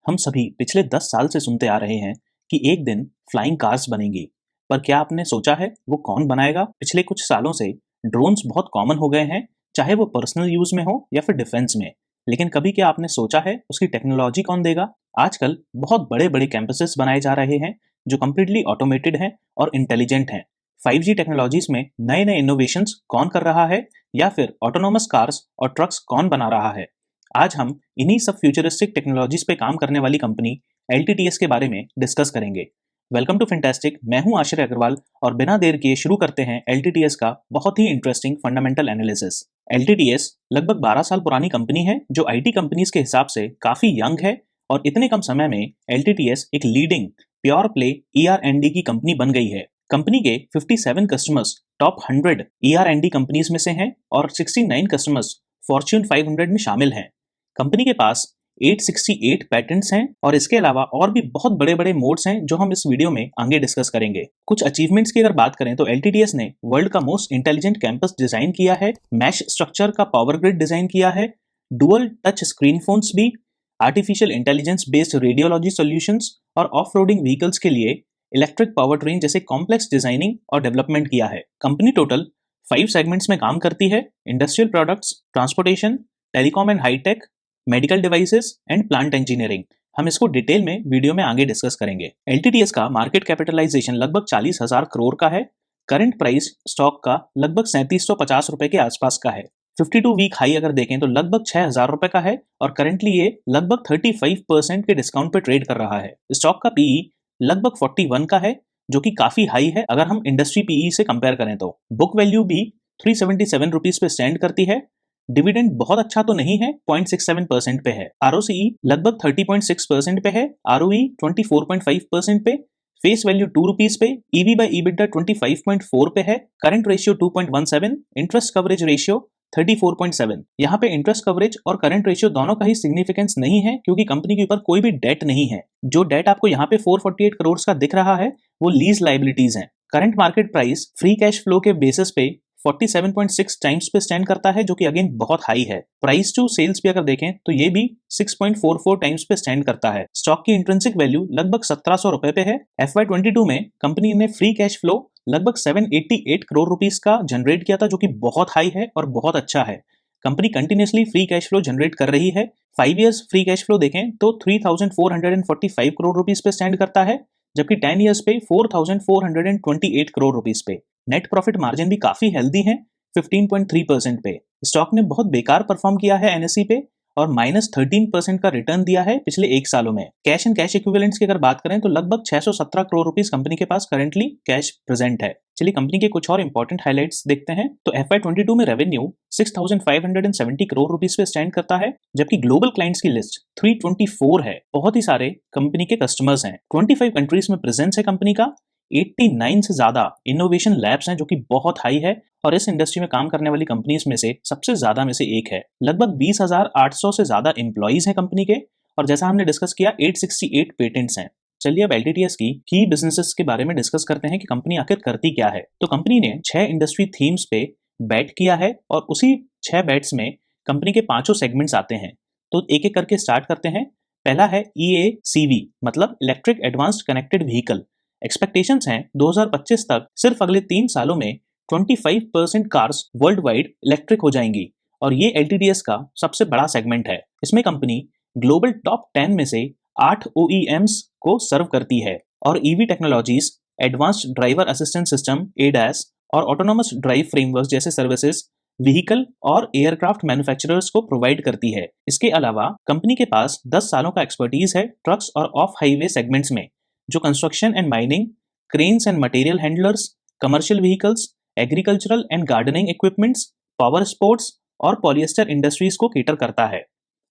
हम सभी पिछले 10 साल से सुनते आ रहे हैं कि एक दिन फ्लाइंग कार्स बनेंगी। पर क्या आपने सोचा है वो कौन बनाएगा? पिछले कुछ सालों से ड्रोन्स बहुत कॉमन हो गए हैं, चाहे वो पर्सनल यूज में हो या फिर डिफेंस में। लेकिन कभी क्या आपने सोचा है उसकी टेक्नोलॉजी कौन देगा? आजकल बहुत बड़े बड़े कैंपसेस बनाए जा रहे हैं जो कम्प्लीटली ऑटोमेटेड हैं और इंटेलिजेंट हैं। 5G टेक्नोलॉजीज में नए नए इनोवेशंस कौन कर रहा है, या फिर ऑटोनोमस कार्स और ट्रक्स कौन बना रहा है? आज हम इन्हीं सब फ्यूचरिस्टिक टेक्नोलॉजीज पे काम करने वाली कंपनी LTTS के बारे में डिस्कस करेंगे। वेलकम टू फैंटास्टिक, मैं हूं आश्रय अग्रवाल और बिना देर किए शुरू करते हैं LTTS का बहुत ही इंटरेस्टिंग फंडामेंटल एनालिसिस। LTTS लगभग 12 साल पुरानी कंपनी है जो IT कंपनीज के हिसाब से काफी यंग है, और इतने कम समय में LTTS एक लीडिंग प्योर प्ले ER&D की कंपनी बन गई है। कंपनी के 57 कस्टमर्स टॉप 100 ER&D कंपनीज में से हैं और 69 कस्टमर्स फॉर्च्यून 500 में शामिल हैं। कंपनी के पास 868 पैटेंट्स हैं और इसके अलावा और भी बहुत बड़े बड़े मोड्स हैं जो हम इस वीडियो में आगे डिस्कस करेंगे। कुछ अचीवमेंट्स की अगर बात करें तो LTTS ने वर्ल्ड का मोस्ट इंटेलिजेंट कैंपस डिजाइन किया है, मैश स्ट्रक्चर का पावर ग्रिड डिजाइन किया है, डुअल टच स्क्रीन फोन्स भी, artificial intelligence based radiology solutions और ऑफ रोडिंग व्हीकल्स के लिए इलेक्ट्रिक पावर ट्रेन जैसे कॉम्प्लेक्स डिजाइनिंग और डेवलपमेंट किया है। कंपनी टोटल 5 सेगमेंट्स में काम करती है: industrial products, transportation, telecom and hi-tech, medical devices and plant engineering. हम इसको डिटेल में वीडियो में आगे डिस्कस करेंगे। LTTS का मार्केट कैपिटलाइजेशन लगभग 40,000 करोड़ का है। करंट प्राइस स्टॉक का लगभग 3750 रुपए के आसपास का है। 52 वीक हाई अगर देखें तो लगभग 6,000 रुपए का है और करंटली ये लगभग 35% के डिस्काउंट पे ट्रेड कर रहा है। स्टॉक का PE लगभग 41 का है, जो कि काफी हाई है अगर हम इंडस्ट्री PE से कंपेयर करें तो। बुक वैल्यू भी 377 रुपीज पे स्टैंड करती है। डिविडेंड बहुत अच्छा तो नहीं है, 0.67% पे है। ROCE लगभग 30.6% पे है। ROE 24.5% पे। फेस वैल्यू 2 रुपीज पे। EV बाय EBITDA 25.4 पे है। Current ratio 2.17। Interest coverage ratio 34.7। यहाँ पे इंटरेस्ट कवरेज और करंट रेशियो दोनों का ही सिग्निफिकेंस नहीं है क्योंकि कंपनी के ऊपर कोई भी डेट नहीं है। जो डेट आपको यहाँ पे 448 करोड़ का दिख रहा है वो लीज लाइबिलिटीज हैं। Current market price free cash flow के बेसिस पे 47.6 टाइम्स पे स्टैंड करता है, जो कि अगेन बहुत हाई है। प्राइस टू सेल्स भी अगर देखें तो ये भी 6.44 टाइम्स पे स्टैंड करता है। स्टॉक की इंट्रिंसिक वैल्यू लगभग 1700 रुपए पे है। FY22 में कंपनी ने फ्री कैश फ्लो लगभग 788 करोड़ रुपीस का जनरेट किया था, जो कि बहुत हाई है और बहुत अच्छा है। Company continuously free cash flow generate कर रही है। 5 इयर्स फ्री कैश फ्लो देखें तो 3,445 करोड़ रुपीस पे स्टैंड करता है, जबकि 10 इयर्स पे 4,428 करोड़ रुपीस पे। नेट प्रॉफिट मार्जिन भी काफी हेल्दी है, 15.3% पे। स्टॉक ने बहुत बेकार परफॉर्म किया है NSE पे और -13% का रिटर्न दिया है पिछले 1 सालों में। कैश एंड कैश इक्विवेलेंट्स की अगर बात करें तो लगभग 617 करोड़ रुपीस कंपनी के पास करंटली कैश प्रेजेंट है। चलिए कंपनी के कुछ और इंपॉर्टेंट हाइलाइट्स देखते हैं। तो FY22 में रेवेन्यू 6,570 करोड़ रुपीस पे स्टैंड करता है, जबकि ग्लोबल क्लाइंट्स की लिस्ट 324 है। बहुत ही सारे कंपनी के कस्टमर्स हैं। 25 कंट्रीज में प्रेजेंस है कंपनी का। 89 से ज्यादा इनोवेशन लैब्स हैं, जो कि बहुत हाई है और इस इंडस्ट्री में काम करने वाली कंपनीज में से सबसे ज्यादा में से एक है। लगभग 20,800 से ज्यादा एम्प्लॉइज हैं कंपनी के, और जैसा हमने डिस्कस किया 868 पेटेंट्स हैं। चलिए अब LTTS की बिजनेसेस के बारे में डिस्कस करते हैं कि कंपनी आखिर करती क्या है। तो कंपनी ने 6 इंडस्ट्री थीम्स पे बैट किया है और उसी 6 बैट्स में कंपनी के 5 सेगमेंट्स आते हैं। तो एक एक करके स्टार्ट करते हैं। पहला है EACV, मतलब electric advanced connected vehicle. Expectations हैं 2025 तक सिर्फ अगले 3 सालों में 25% कार्स वर्ल्ड वाइड इलेक्ट्रिक हो जाएंगी, और ये LTTS का सबसे बड़ा सेगमेंट है। इसमें कंपनी ग्लोबल टॉप 10 में से 8 OEMs को सर्व करती है और EV technologies, advanced driver assistant system ADAS और ऑटोनोमस ड्राइव फ्रेमवर्क जैसे सर्विसेज व्हीकल और एयरक्राफ्ट मैन्युफैक्चरर्स को प्रोवाइड करती है। इसके अलावा कंपनी के पास 10 सालों का एक्सपर्टीज है ट्रक्स और ऑफ हाईवे सेगमेंट्स में, जो construction and mining, cranes and material handlers, commercial vehicles, agricultural and gardening equipments, power sports और पॉलिएस्टर इंडस्ट्रीज को केटर करता है।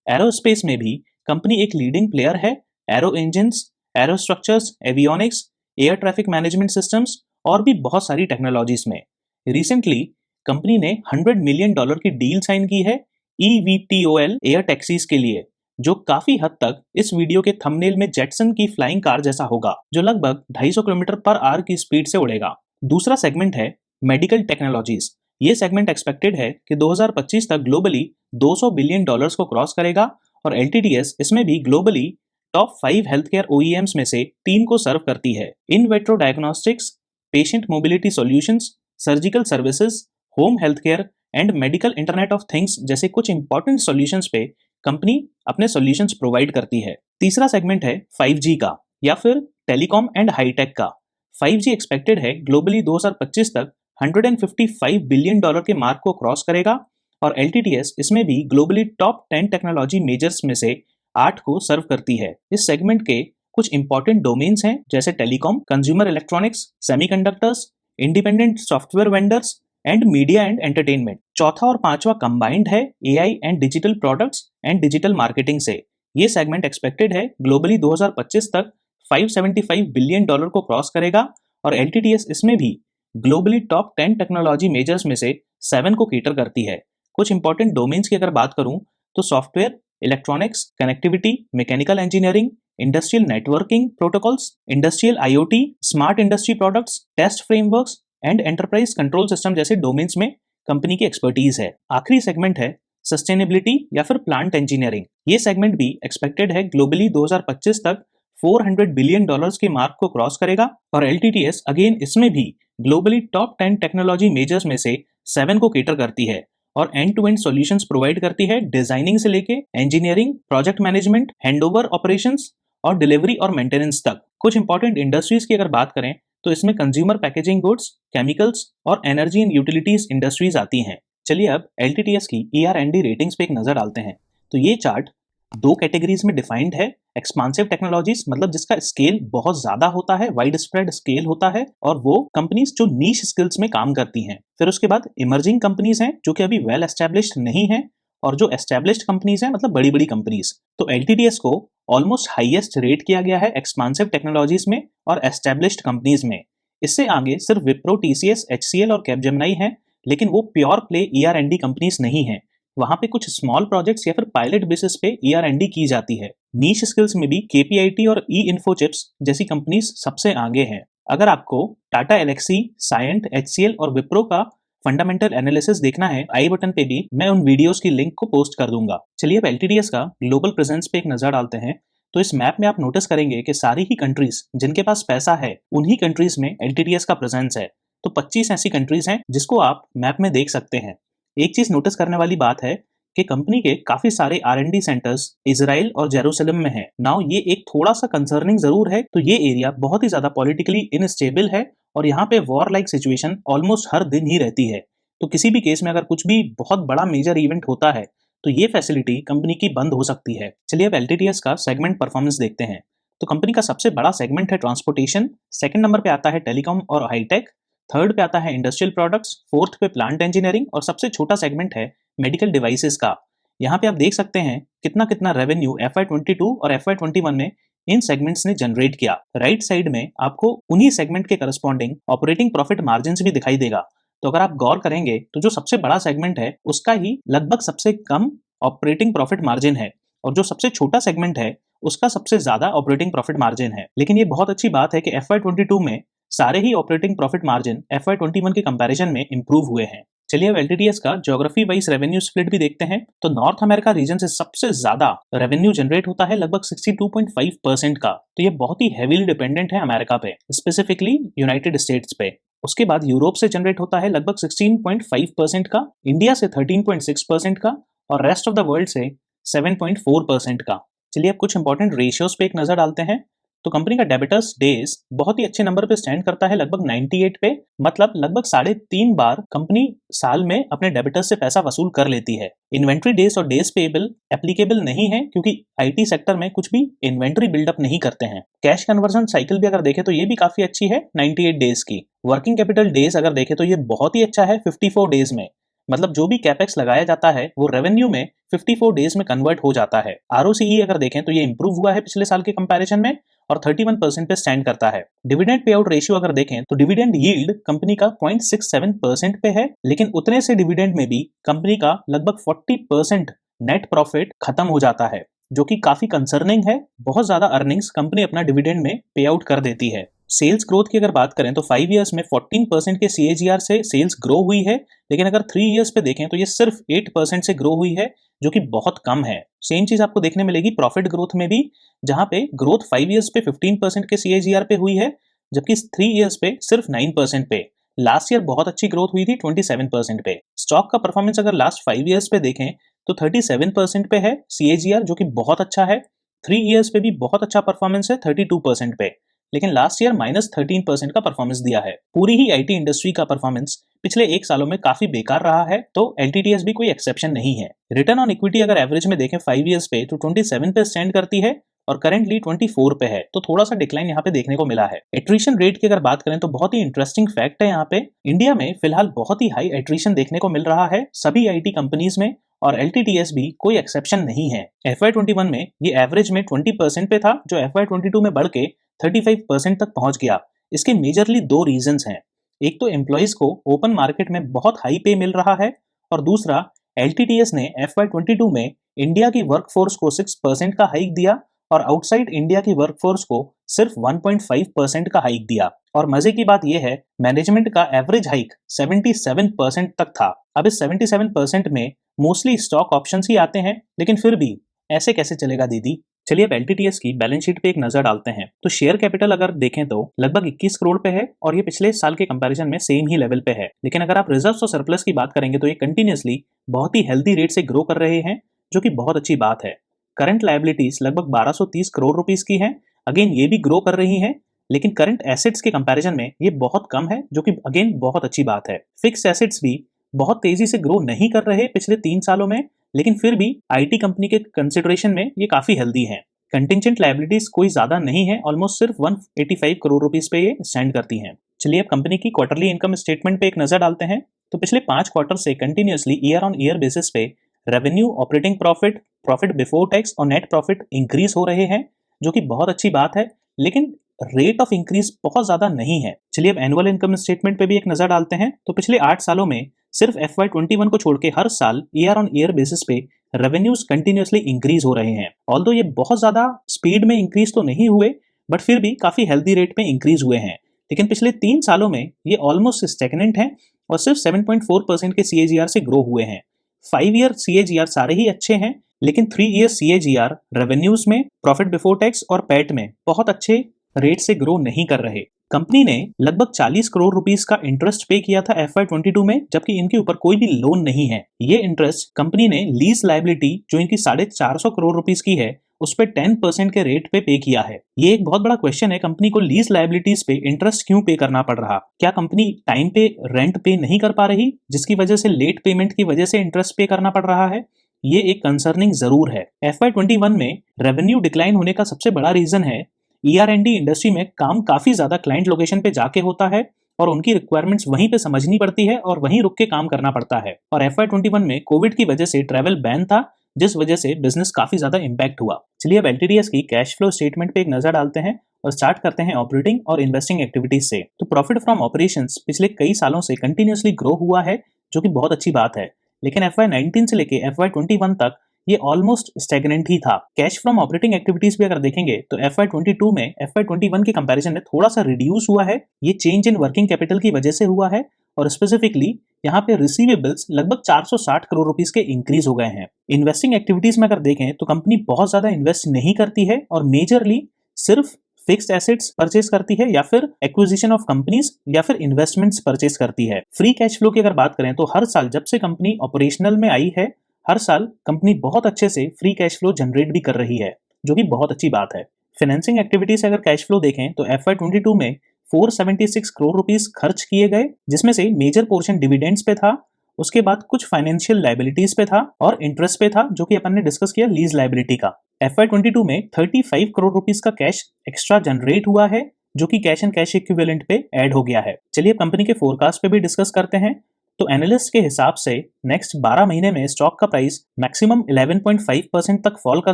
एरोस्पेस में भी कंपनी एक लीडिंग प्लेयर है। Arrow engines, arrow structures, avionics, air traffic management systems और भी बहुत सारी टेक्नोलॉजीज में। रिसेंटली कंपनी ने $100 मिलियन की डील साइन की है eVTOL एयर टैक्सीज के लिए, जो काफी हद तक इस वीडियो के थंबनेल में जेटसन की फ्लाइंग कार जैसा होगा, जो लगभग 250 किलोमीटर पर आवर की स्पीड से उड़ेगा। दूसरा सेगमेंट है मेडिकल टेक्नोलॉजीज। ये सेगमेंट एक्सपेक्टेड है कि 2025 तक ग्लोबली $200 बिलियन को क्रॉस करेगा और LTTS इसमें भी globally top 5 health care OEMs में से 3 को सर्व करती है। In vitro diagnostics, patient mobility solutions, surgical services, home health care and medical internet of things जैसे कुछ इंपॉर्टेंट सॉल्यूशंस पे कंपनी अपने सॉल्यूशंस प्रोवाइड करती है। तीसरा सेगमेंट है 5G का या फिर टेलीकॉम एंड हाईटेक का। 5G एक्सपेक्टेड है ग्लोबली 2025 तक $155 बिलियन के मार्क को क्रॉस करेगा और LTTS इसमें भी ग्लोबली टॉप 10 टेक्नोलॉजी मेजर्स में से 8 को सर्व करती है। इस सेगमेंट के कुछ इंपॉर्टेंट डोमेन्स हैं जैसे telecom, consumer electronics, semiconductors, independent software vendors and media and entertainment. चौथा और पांचवा कंबाइंड है AI and digital products and digital marketing से। ये सेगमेंट एक्सपेक्टेड है ग्लोबली 2025 तक $575 बिलियन को क्रॉस करेगा और LTTS इसमें भी ग्लोबली टॉप 10 टेक्नोलॉजी मेजर्स में से 7 को केटर करती है। कुछ इंपॉर्टेंट डोमेन्स की अगर बात करूं तो software, electronics, connectivity, mechanical engineering, industrial networking protocols, industrial IoT, smart industry products, test frameworks and enterprise control system जैसे डोमेन्स में कंपनी की एक्सपर्टीज है। आखिरी सेगमेंट है सस्टेनेबिलिटी या फिर प्लांट इंजीनियरिंग। ये सेगमेंट भी एक्सपेक्टेड है ग्लोबली 2025 तक $400 बिलियन के मार्क को क्रॉस करेगा और LTTS अगेन इसमें भी ग्लोबली टॉप 10 टेक्नोलॉजी मेजर्स में से 7 को केटर करती है और end to end solutions provide करती है डिजाइनिंग से लेके engineering, project management, handover operations और डिलीवरी और मेंटेनेंस तक। कुछ इंपॉर्टेंट इंडस्ट्रीज की अगर बात करें तो इसमें कंज्यूमर पैकेजिंग गुड्स, केमिकल्स और एनर्जी एंड यूटिलिटीज इंडस्ट्रीज आती हैं। चलिए अब LTTS की ER&D रेटिंग्स पे एक नजर डालते हैं। तो ये चार्ट 2 कैटेगरीज में डिफाइंड है। एक्सपांसिव टेक्नोलॉजीज मतलब जिसका स्केल बहुत ज्यादा होता है, वाइड स्प्रेड स्केल होता है और वो कंपनीज जो नीश स्किल्स में काम करती हैं। फिर उसके बाद इमर्जिंग कंपनीज हैं जो कि अभी वेल एस्टेब्लिश्ड नहीं है और जो एस्टेब्लिश्ड कंपनीज हैं मतलब बड़ी बड़ी कंपनीज। तो LTTS को ऑलमोस्ट हाईएस्ट रेट किया गया है एक्सपांसिव टेक्नोलॉजीज में और एस्टेब्लिश्ड कंपनीज में। इससे आगे सिर्फ विप्रो, TCS, HCL और कैपजेमिनी है, लेकिन वो प्योर प्ले ER&D कंपनीज नहीं है। वहां पे कुछ स्मॉल प्रोजेक्ट्स या फिर पायलट बेसिस पे ER&D की जाती है। नीश स्किल्स में भी KPIT और E-Infochips जैसी कंपनीज सबसे आगे हैं। अगर आपको टाटा एलेक्सी, सायंट, HCL और विप्रो का फंडामेंटल एनालिसिस देखना है, आई बटन पे भी मैं उन वीडियोस की लिंक को पोस्ट कर दूंगा। चलिए अब LTTS का ग्लोबल प्रेजेंस पे एक नजर डालते हैं। तो इस मैप में आप नोटिस करेंगे कि सारी ही कंट्रीज जिनके पास पैसा है उन्हीं कंट्रीज में LTTS का प्रेजेंस है। तो 25 ऐसी कंट्रीज हैं जिसको आप मैप में देख सकते हैं। एक चीज नोटिस करने वाली बात है कि कंपनी के काफी सारे R&D सेंटर्स इजराइल और जेरूसलम में है। नाउ ये एक थोड़ा सा कंसर्निंग जरूर है, तो ये एरिया बहुत ही ज्यादा पॉलिटिकली इनस्टेबल है और यहाँ पे वॉर लाइक सिचुएशन ऑलमोस्ट हर दिन ही रहती है। तो किसी भी केस में अगर कुछ भी बहुत बड़ा मेजर इवेंट होता है तो ये फैसिलिटी कंपनी की बंद हो सकती है। चलिए अब LTTS का सेगमेंट परफॉर्मेंस देखते हैं। तो कंपनी का सबसे बड़ा सेगमेंट है ट्रांसपोर्टेशन, सेकंड नंबर पे आता है टेलीकॉम और हाईटेक, थर्ड पे आता है इंडस्ट्रियल प्रोडक्ट्स, फोर्थ पे प्लांट इंजीनियरिंग और सबसे छोटा सेगमेंट है मेडिकल डिवाइसेस का। यहाँ पे आप देख सकते हैं कितना कितना रेवेन्यू FY22 और FY21 में इन सेगमेंट्स ने जनरेट किया। राइट साइड में आपको उन्हीं सेगमेंट के करस्पॉन्डिंग ऑपरेटिंग प्रॉफिट मार्जिन भी दिखाई देगा। तो अगर आप गौर करेंगे तो जो सबसे बड़ा सेगमेंट है उसका ही लगभग सबसे कम ऑपरेटिंग प्रॉफिट मार्जिन है और जो सबसे छोटा सेगमेंट है उसका सबसे ज्यादा ऑपरेटिंग प्रॉफिट मार्जिन है। लेकिन ये बहुत अच्छी बात है कि FY22 में सारे ही ऑपरेटिंग प्रॉफिट मार्जिन FY21 के कंपैरिजन में इंप्रूव हुए हैं। चलिए अब LTTS का ज्योग्राफी वाइज रेवेन्यू स्प्लिट भी देखते हैं। तो नॉर्थ अमेरिका रीजन से सबसे ज्यादा रेवेन्यू जनरेट होता है लगभग 62.5% का। तो ये बहुत ही हेवीली डिपेंडेंट है अमेरिका पे, स्पेसिफिकली यूनाइटेड स्टेट्स पे। उसके बाद यूरोप से जनरेट होता है लगभग 16.5% का, इंडिया से 13.6% का और रेस्ट ऑफ द वर्ल्ड से 7.4% का। चलिए अब कुछ इंपॉर्टेंट रेशियोज पे एक नजर डालते हैं। तो कंपनी का डेबिटर्स डेज बहुत ही अच्छे नंबर पे स्टैंड करता है लगभग 98 पे, मतलब लगभग 3.5 बार कंपनी साल में अपने डेबिटर्स से पैसा वसूल कर लेती है। इन्वेंट्री डेज और डेज पेएबल एप्लीकेबल नहीं है क्योंकि IT सेक्टर में कुछ भी इन्वेंट्री बिल्डअप नहीं करते हैं। कैश कन्वर्जन साइकिल भी अगर देखें तो ये भी काफी अच्छी है 98 डेज की। वर्किंग कैपिटल डेज अगर देखें तो ये बहुत ही अच्छा है 54 डेज में, मतलब जो भी कैपेक्स लगाया जाता है वो रेवेन्यू में 54 डेज में कन्वर्ट हो जाता है। ROCE अगर देखें तो ये इंप्रूव हुआ है पिछले साल के कंपैरिजन में और 31% पे स्टैंड करता है। डिविडेंड पे आउट रेशियो अगर देखें तो डिविडेंड यील्ड कंपनी का 0.67% पे है, लेकिन उतने से डिविडेंड में भी कंपनी का लगभग 40% नेट प्रॉफिट खत्म हो जाता है, जो कि काफी कंसर्निंग है। बहुत ज्यादा अर्निंग्स कंपनी अपना डिविडेंड में पे आउट कर देती है। सेल्स ग्रोथ की अगर बात करें तो 5 इयर्स में 14% के CAGR से सेल्स ग्रो हुई है, लेकिन अगर 3 इयर्स पे देखें तो ये सिर्फ 8% से ग्रो हुई है, जो कि बहुत कम है। सेम चीज आपको देखने मिलेगी प्रॉफिट ग्रोथ में भी, जहां पे ग्रोथ 5 इयर्स पे 15% के CAGR पे हुई है, जबकि 3 इयर्स पे सिर्फ 9% पे। लास्ट ईयर बहुत अच्छी ग्रोथ हुई थी 27% पे। स्टॉक का परफॉर्मेंस अगर लास्ट 5 इयर्स पे देखें तो 37% पे है CAGR, जो कि बहुत अच्छा है। 3 इयर्स पे भी बहुत अच्छा परफॉर्मेंस है 32% पे, लेकिन लास्ट ईयर -13% का परफॉर्मेंस दिया है। पूरी ही आईटी इंडस्ट्री का परफॉर्मेंस पिछले 1 सालों में काफी बेकार रहा है, तो LTTS भी कोई एक्सेप्शन नहीं है। रिटर्न ऑन इक्विटी अगर एवरेज में देखें 5 इयर्स पे तो 27 पे स्टैंड करती है और करंटली 24 पे है, तो थोड़ा सा डिक्लाइन यहाँ पे देखने को मिला है। एट्रिशन रेट की अगर बात करें तो बहुत ही इंटरेस्टिंग फैक्ट है यहाँ पे, इंडिया में फिलहाल बहुत ही हाई एट्रिशन देखने को मिल रहा है सभी आईटी कंपनीज में, और LTTS भी कोई एक्सेप्शन नहीं है। FY21 में ये एवरेज में 20% पे था, जो FY22 में बढ़ के 35% तक पहुंच गया। इसके मेजरली 2 रीजंस हैं। एक तो एम्प्लॉइज को ओपन मार्केट में बहुत हाई पे मिल रहा है, और दूसरा LTTS ने FY22 में इंडिया की वर्कफोर्स को 6% का हाइक दिया और आउटसाइड इंडिया की वर्कफोर्स को सिर्फ 1.5% का हाइक दिया। और मजे की बात यह है, मैनेजमेंट का एवरेज हाइक 77% तक था। अब इस 77% में मोस्टली स्टॉक ऑप्शंस ही आते हैं, लेकिन फिर भी ऐसे कैसे चलेगा दीदी। चलिए अब LTTS की बैलेंस शीट पे एक नजर डालते हैं। तो शेयर कैपिटल अगर देखें तो लगभग 21 करोड़ पे है, और ये पिछले साल के कंपैरिजन में सेम ही लेवल पे है। लेकिन अगर आप रिजर्व्स और सरप्लस की बात करेंगे तो ये कंटिन्यूअसली बहुत ही हेल्दी रेट से ग्रो कर रहे हैं, जो कि बहुत अच्छी बात है। करंट लायबिलिटीज लगभग 1230 करोड़ रुपीस की हैं। अगेन ये भी ग्रो कर रही हैं, लेकिन करंट एसेट्स के कंपैरिजन में ये बहुत कम है, जो कि अगेन बहुत अच्छी बात है। फिक्स एसेट्स भी बहुत तेजी से ग्रो नहीं कर रहे पिछले 3 सालों में, लेकिन फिर भी आईटी कंपनी के कंसिडरेशन में ये काफी हेल्दी है। कंटिंजेंट लायबिलिटीज कोई ज्यादा नहीं है, ऑलमोस्ट सिर्फ 185 करोड़ रुपीस पे ये स्टैंड करती हैं। चलिए अब कंपनी की क्वार्टरली इनकम स्टेटमेंट पे एक नजर डालते हैं। तो पिछले 5 क्वार्टर से continuously year on year basis पे revenue, operating profit, profit before tax और नेट प्रॉफिट इंक्रीज हो रहे हैं, जो कि बहुत अच्छी बात है, लेकिन रेट ऑफ इंक्रीज बहुत ज्यादा नहीं है। चलिए अब एनुअल इनकम स्टेटमेंट पे भी एक नजर डालते हैं। तो पिछले 8 सालों में सिर्फ FY21 को छोड़ के हर साल ईयर ऑन ईयर बेसिस पे रेवेन्यूज कंटिन्यूअसली इंक्रीज हो रहे हैं। ऑल्दो ये बहुत ज्यादा स्पीड में इंक्रीज तो नहीं हुए, बट फिर भी काफी हेल्दी रेट में इंक्रीज हुए हैं। लेकिन पिछले 3 सालों में ये ऑलमोस्ट स्टेगनेंट है और सिर्फ 7.4% के CAGR से ग्रो हुए हैं। 5 ईयर CAGR सारे ही अच्छे हैं, लेकिन 3 ईयर CAGR रेवेन्यूज में, प्रॉफिट बिफोर टैक्स और पैट में बहुत अच्छे रेट से ग्रो नहीं कर रहे। कंपनी ने लगभग 40 करोड़ रुपीस का इंटरेस्ट पे किया था FY22 में, जबकि इनके ऊपर कोई भी लोन नहीं है। ये इंटरेस्ट कंपनी ने लीज लायबिलिटी जो इनकी 450 करोड़ रुपीस की है उस पे 10% के रेट पे किया है। ये एक बहुत बड़ा क्वेश्चन है, कंपनी को लीज लायबिलिटीज पे इंटरेस्ट क्यों पे करना पड़ रहा? क्या कंपनी टाइम पे रेंट पे नहीं कर पा रही, जिसकी वजह से लेट पेमेंट की वजह से इंटरेस्ट पे करना पड़ रहा है? ये एक कंसर्निंग जरूर है। FY21 में रेवेन्यू डिक्लाइन होने का सबसे बड़ा रीजन है ER&D इंडस्ट्री में काम काफी ज्यादा क्लाइंट लोकेशन पे जाके होता है और उनकी रिक्वायरमेंट्स वहीं पे समझनी पड़ती है और वहीं रुक के काम करना पड़ता है। और FY21 में कोविड की वजह से ट्रैवल बैन था, जिस वजह से बिजनेस काफी ज्यादा इम्पैक्ट हुआ। चलिए अब LTTS की कैश फ्लो स्टेटमेंट पे एक नजर डालते हैं और स्टार्ट करते हैं ऑपरेटिंग और इन्वेस्टिंग एक्टिविटीज से। तो प्रॉफिट फ्रॉम ऑपरेशंस पिछले कई सालों से कंटिन्यूअसली ग्रो हुआ है, जो कि बहुत अच्छी बात है, लेकिन FY19 से लेके FY21 तक ये ऑलमोस्ट स्टेगनेंट ही था। कैश फ्रॉम ऑपरेटिंग एक्टिविटीज भी अगर देखेंगे तो FY22 में FY21 के कंपैरिजन में थोड़ा सा रिड्यूस हुआ है। ये चेंज इन वर्किंग कैपिटल की वजह से हुआ है, और स्पेसिफिकली यहाँ पे रिसीवेबल्स लगभग 460 करोड़ रुपीस के इंक्रीज हो गए हैं। इन्वेस्टिंग एक्टिविटीज में अगर देखें तो कंपनी बहुत ज्यादा इन्वेस्ट नहीं करती है और मेजरली सिर्फ फिक्स्ड एसेट्स परचेज करती है या फिर एक्विजिशन ऑफ कंपनीज या फिर इन्वेस्टमेंट्स परचेज करती है। फ्री कैश फ्लो की अगर बात करें तो हर साल जब से कंपनी ऑपरेशनल में आई है, हर साल कंपनी बहुत अच्छे से फ्री कैश फ्लो जनरेट भी कर रही है, जो कि बहुत अच्छी बात है। फाइनेंसिंग एक्टिविटी से अगर कैश फ्लो देखें तो FY22 में 476 करोड़ रुपीस खर्च किए गए, जिसमें से मेजर पोर्शन डिविडेंड्स पे था, उसके बाद कुछ फाइनेंशियल लायबिलिटीज पे था और इंटरेस्ट पे था, जो कि अपन ने डिस्कस किया लीज लायबिलिटी का। FY22 में 35 करोड़ रुपीस का कैश एक्स्ट्रा जनरेट हुआ है, जो कि कैश एंड कैश इक्विवेलेंट पे ऐड हो गया है। चलिए कंपनी के फोरकास्ट पे भी डिस्कस करते हैं। तो एनालिस्ट के हिसाब से नेक्स्ट 12 महीने में स्टॉक का प्राइस मैक्सिमम 11.5% तक फॉल कर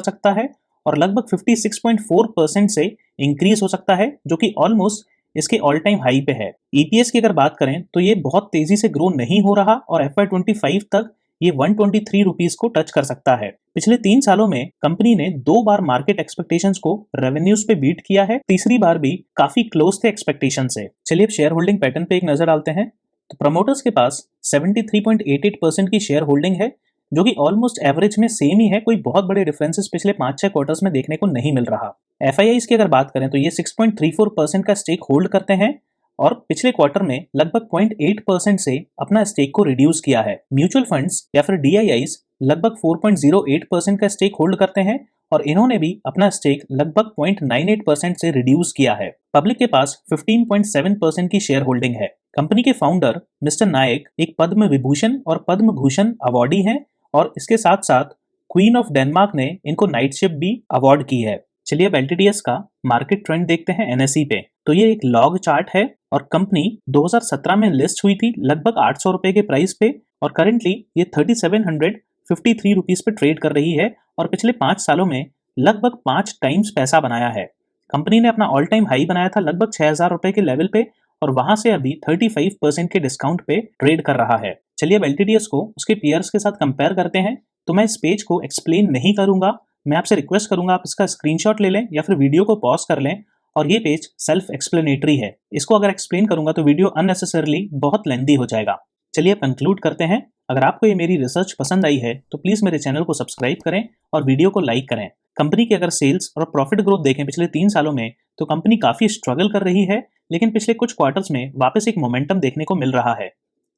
सकता है और लगभग 56.4% से इंक्रीज हो सकता है, जो कि ऑलमोस्ट इसके ऑल टाइम हाई पे है। EPS की अगर बात करें तो ये बहुत तेजी से ग्रो नहीं हो रहा और FY25 तक ये 123 रुपीस को टच कर सकता है। पिछले 3 सालों में कंपनी ने 2 बार मार्केट एक्सपेक्टेशंस को रेवेन्यूज पे बीट किया है, तीसरी बार भी काफी क्लोज थे एक्सपेक्टेशन से। चलिए अब शेयर होल्डिंग पैटर्न पे एक नजर डालते हैं। तो प्रमोटर्स के पास 73.88% की शेयर होल्डिंग है, जो कि ऑलमोस्ट एवरेज में सेम ही है। कोई बहुत बड़े डिफरेंसेस पिछले 5-6 क्वार्टर्स में देखने को नहीं मिल रहा। FIIs की अगर बात करें तो ये 6.34% का स्टेक होल्ड करते हैं और पिछले क्वार्टर में लगभग 0.8% से अपना स्टेक को रिड्यूस किया है। म्यूचुअल फंड्स या फिर DIIs लगभग 4.08% का स्टेक होल्ड करते हैं और इन्होंने भी अपना स्टेक लगभग 0.98% से रिड्यूस किया है। पब्लिक के पास 15.7% की शेयर होल्डिंग है। कंपनी के फाउंडर मिस्टर नायक एक पद्म विभूषण और पद्म भूषण अवार्डी हैं और इसके साथ साथ क्वीन ऑफ डेनमार्क ने इनको नाइटशिप भी अवार्ड की है। चलिए अब LTTS का मार्केट ट्रेंड देखते हैं NSE पे। तो ये एक लॉग चार्ट है और कंपनी 2017 में लिस्ट हुई थी लगभग 800 रुपए के प्राइस पे और करेंटली ये 3753 रुपीस पे ट्रेड कर रही है और पिछले 5 सालों में लगभग 5 टाइम्स पैसा बनाया है। कंपनी ने अपना ऑल टाइम हाई बनाया था लगभग 6000 रुपए के लेवल पे और वहां से अभी 35% के डिस्काउंट पे ट्रेड कर रहा है। चलिए अब LTTS को उसके पीयर्स के साथ कंपेयर करते हैं। तो मैं इस पेज को एक्सप्लेन नहीं करूंगा, मैं आपसे रिक्वेस्ट करूंगा आप इसका स्क्रीनशॉट ले लें या फिर वीडियो को पॉज कर लें और ये पेज सेल्फ एक्सप्लेनेटरी है। इसको अगर एक्सप्लेन करूंगा तो वीडियो अननेसेसरली बहुत लेंथी हो जाएगा। चलिए अब कंक्लूड करते हैं। अगर आपको ये मेरी रिसर्च पसंद आई है तो प्लीज मेरे चैनल को सब्सक्राइब करें और वीडियो को लाइक करें। कंपनी की अगर सेल्स और प्रॉफिट ग्रोथ देखें पिछले 3 सालों में तो कंपनी काफी स्ट्रगल कर रही है, लेकिन पिछले कुछ क्वार्टर्स में वापस एक मोमेंटम देखने को मिल रहा है।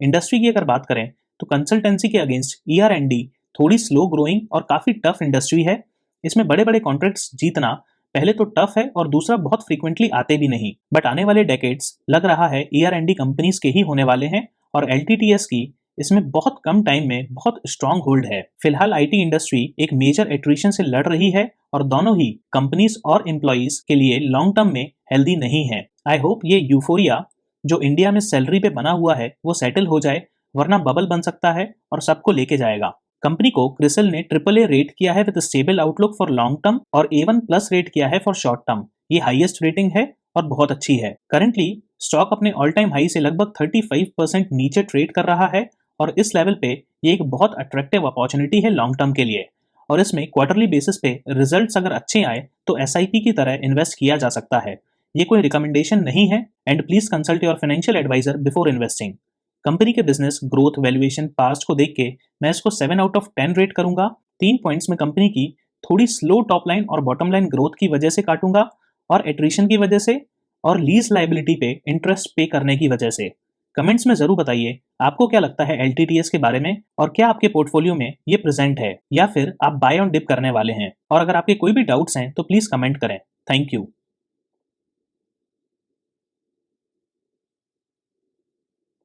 इंडस्ट्री की अगर बात करें तो कंसल्टेंसी के अगेंस्ट ER&D थोड़ी स्लो ग्रोइंग और काफी टफ इंडस्ट्री है। इसमें बड़े बड़े कॉन्ट्रैक्ट्स जीतना पहले तो टफ है और दूसरा बहुत फ्रीक्वेंटली आते भी नहीं। बट आने वाले डेकेड्स लग रहा है ER&D कंपनीज के ही होने वाले हैं और LTTS की इसमें बहुत कम टाइम में बहुत स्ट्रांग होल्ड है। फिलहाल IT इंडस्ट्री एक मेजर एट्रिशन से लड़ रही है और दोनों ही कंपनीज और एम्प्लॉइज के लिए लॉन्ग टर्म में हेल्दी नहीं है। आई होप ये यूफोरिया जो इंडिया में सैलरी पे बना हुआ है वो सेटल हो जाए, वरना बबल बन सकता है और सबको लेके जाएगा। कंपनी को क्रिसिल ने AAA रेट किया है with stable outlook for long term और A1+ रेट किया है फॉर शॉर्ट टर्म। ये हाईएस्ट रेटिंग है और बहुत अच्छी है। करंटली स्टॉक अपने ऑल टाइम हाई से लगभग 35% नीचे ट्रेड कर रहा है और इस लेवल पे ये एक बहुत अट्रैक्टिव अपॉर्चुनिटी है लॉन्ग टर्म के लिए और इसमें क्वार्टरली बेसिस पे रिजल्ट्स अगर अच्छे आए तो SIP की तरह इन्वेस्ट किया जा सकता है। ये कोई रिकमेंडेशन नहीं है and please consult your financial advisor before investing. Company के बिजनेस ग्रोथ वैल्यूएशन पास्ट को देख के मैं इसको 7 आउट ऑफ 10 रेट करूंगा। 3 पॉइंट्स में कंपनी की थोड़ी स्लो टॉप लाइन और बॉटम लाइन ग्रोथ की वजह से काटूंगा और एट्रिशन की वजह से और लीज लाइबिलिटी पे इंटरेस्ट पे करने की वजह से। कमेंट्स में जरूर बताइए आपको क्या लगता है LTTS के बारे में और क्या आपके पोर्टफोलियो में ये प्रेजेंट है या फिर आप बाय ऑन डिप करने वाले हैं। और अगर आपके कोई भी डाउट्स हैं तो प्लीज कमेंट करें। Thank you.